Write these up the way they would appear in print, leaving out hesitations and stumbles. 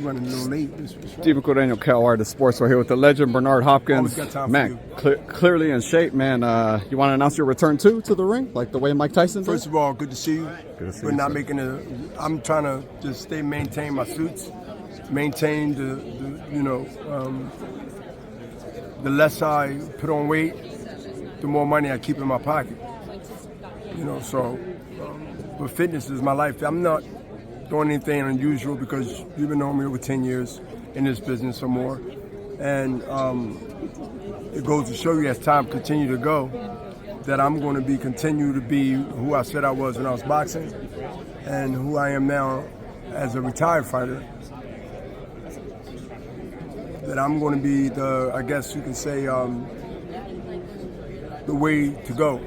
running a little late. Stephen Cordeño, Cal Artist Sports. We're here with the legend, Bernard Hopkins. Always got time man, for you. Clearly in shape, man. You want to announce your return to the ring, like the way Mike Tyson did? First of all, good to see you. Good to see We're you, not sir. making I'm trying to just maintain my suits, maintain the less I put on weight, the more money I keep in my pocket. But fitness is my life. I'm not doing anything unusual because you've been knowing me over 10 years in this business or more. And it goes to show you as time continue to go that I'm going to continue to be who I said I was when I was boxing and who I am now as a retired fighter. That I'm going to be I guess you can say, the way to go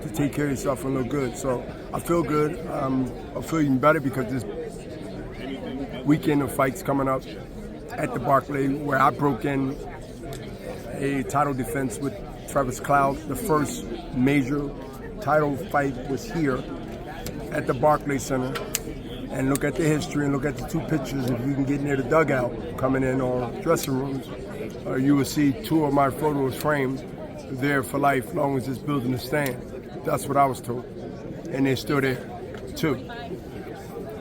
to take care of yourself and look good. So I feel good. I feel even better because this weekend of fights coming up at the Barclays, where I broke in a title defense with Travis Cloud. The first major title fight was here at the Barclays Center. And look at the history and look at the two pictures. If you can get near the dugout coming in or dressing rooms, you will see two of my photos framed there for life, long as this building is staying. That's what I was told. And they're still there, too.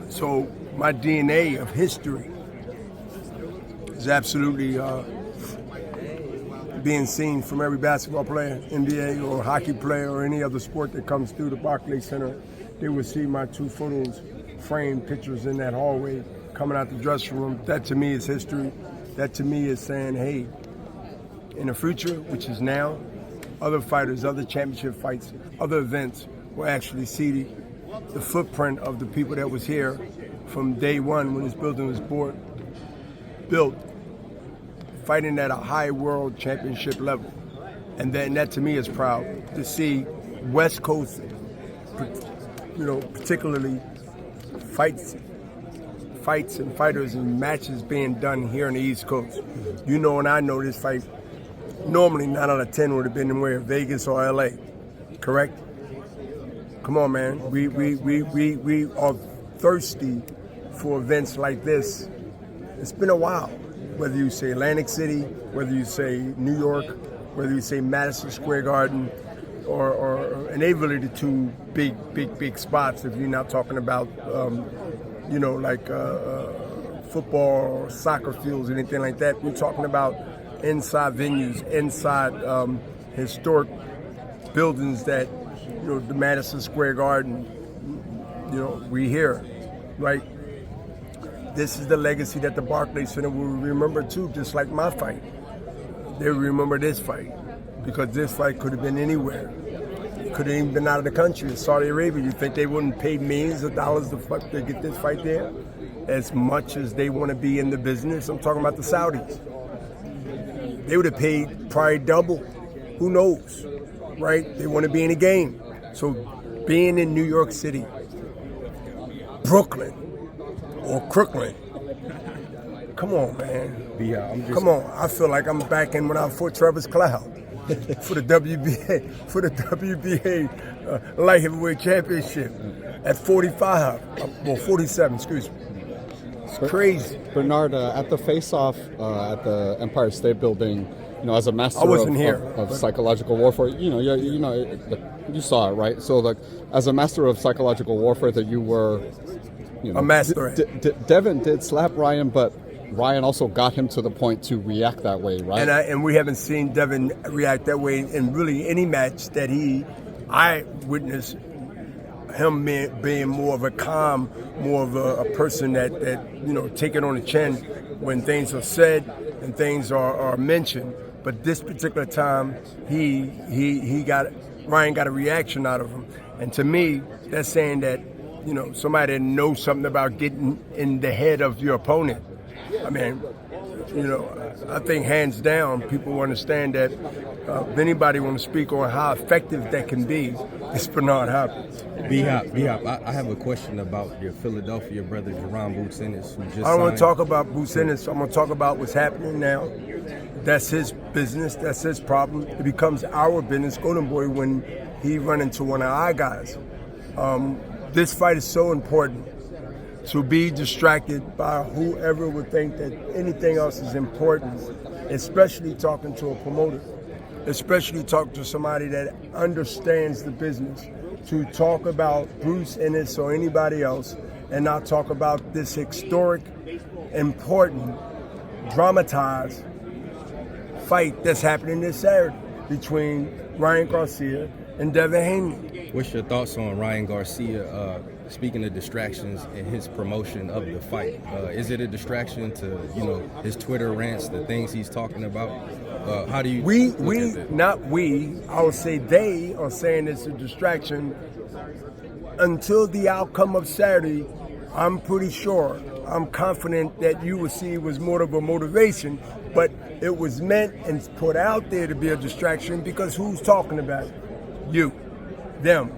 So my DNA of history is absolutely being seen from every basketball player, NBA or hockey player or any other sport that comes through the Barclays Center. They will see my two photos, framed pictures in that hallway coming out the dressing room. That to me is history. That to me is saying, hey, in the future, which is now, other fighters, other championship fights, other events will actually see the footprint of the people that was here from day one when this building was built, fighting at a high world championship level. And then that to me is proud to see West Coast, particularly fights and fighters and matches being done here on the East Coast. And I know this fight, normally 9 out of 10 would have been in Vegas or LA, correct? Come on, man. We are thirsty for events like this. It's been a while. Whether you say Atlantic City, whether you say New York, whether you say Madison Square Garden, and they really the two big spots. If you're not talking about, football or soccer fields, anything like that. We're talking about inside venues, inside historic buildings that, the Madison Square Garden, we here, right? This is the legacy that the Barclays Center will remember too, just like my fight. They remember this fight because this fight could have been anywhere. It could have even been out of the country, Saudi Arabia. You think they wouldn't pay millions of dollars to get this fight there? As much as they want to be in the business, I'm talking about the Saudis. They would have paid probably double. Who knows, right? They want to be in the game. So being in New York City, Brooklyn, or Crooklyn, come on, man. Come on. I feel like I'm back in when I fought Travis Cloud for the WBA light heavyweight championship at 47, excuse me. It's crazy. Bernard, at the face-off at the Empire State Building, as a master of psychological warfare, you saw it, right? So, as a master of psychological warfare, that you were, a master. Devin did slap Ryan, but Ryan also got him to the point to react that way, right? And we haven't seen Devin react that way in really any match that I witnessed him being more of a calm, more of a person that take it on the chin when things are said and things are mentioned. But this particular time, Ryan got a reaction out of him. And to me, that's saying that, somebody that knows something about getting in the head of your opponent. I mean, I think hands down, people understand that if anybody want to speak on how effective that can be, it's Bernard Hopkins. B-Hop, I have a question about your Philadelphia brother, Jerron Boots Ennis, who just I don't want to talk about Boots Ennis. I'm going to talk about what's happening now. That's his business. That's his problem. It becomes our business, Golden Boy, when he run into one of our guys. This fight is so important to be distracted by whoever would think that anything else is important, especially talking to a promoter, especially talking to somebody that understands the business, to talk about Bruce Ennis or anybody else and not talk about this historic, important, dramatized fight that's happening this Saturday between Ryan Garcia and Devin Haney. What's your thoughts on Ryan Garcia speaking of distractions in his promotion of the fight? Is it a distraction to, his Twitter rants, the things he's talking about? How do you I would say they are saying it's a distraction until the outcome of Saturday. I'm pretty sure, I'm confident that you will see it was more of a motivation, but it was meant and put out there to be a distraction because who's talking about it? You, them,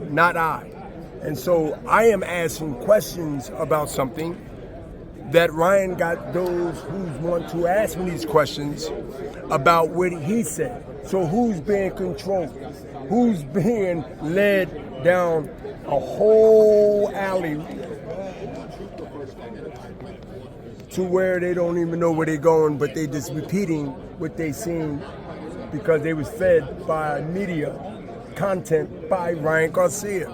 not I. And so I am asking questions about something that Ryan got those who want to ask me these questions about what he said. So who's being controlled? Who's being led down a whole alley to where they don't even know where they're going, but they just repeating what they seen because they was fed by media content by Ryan Garcia.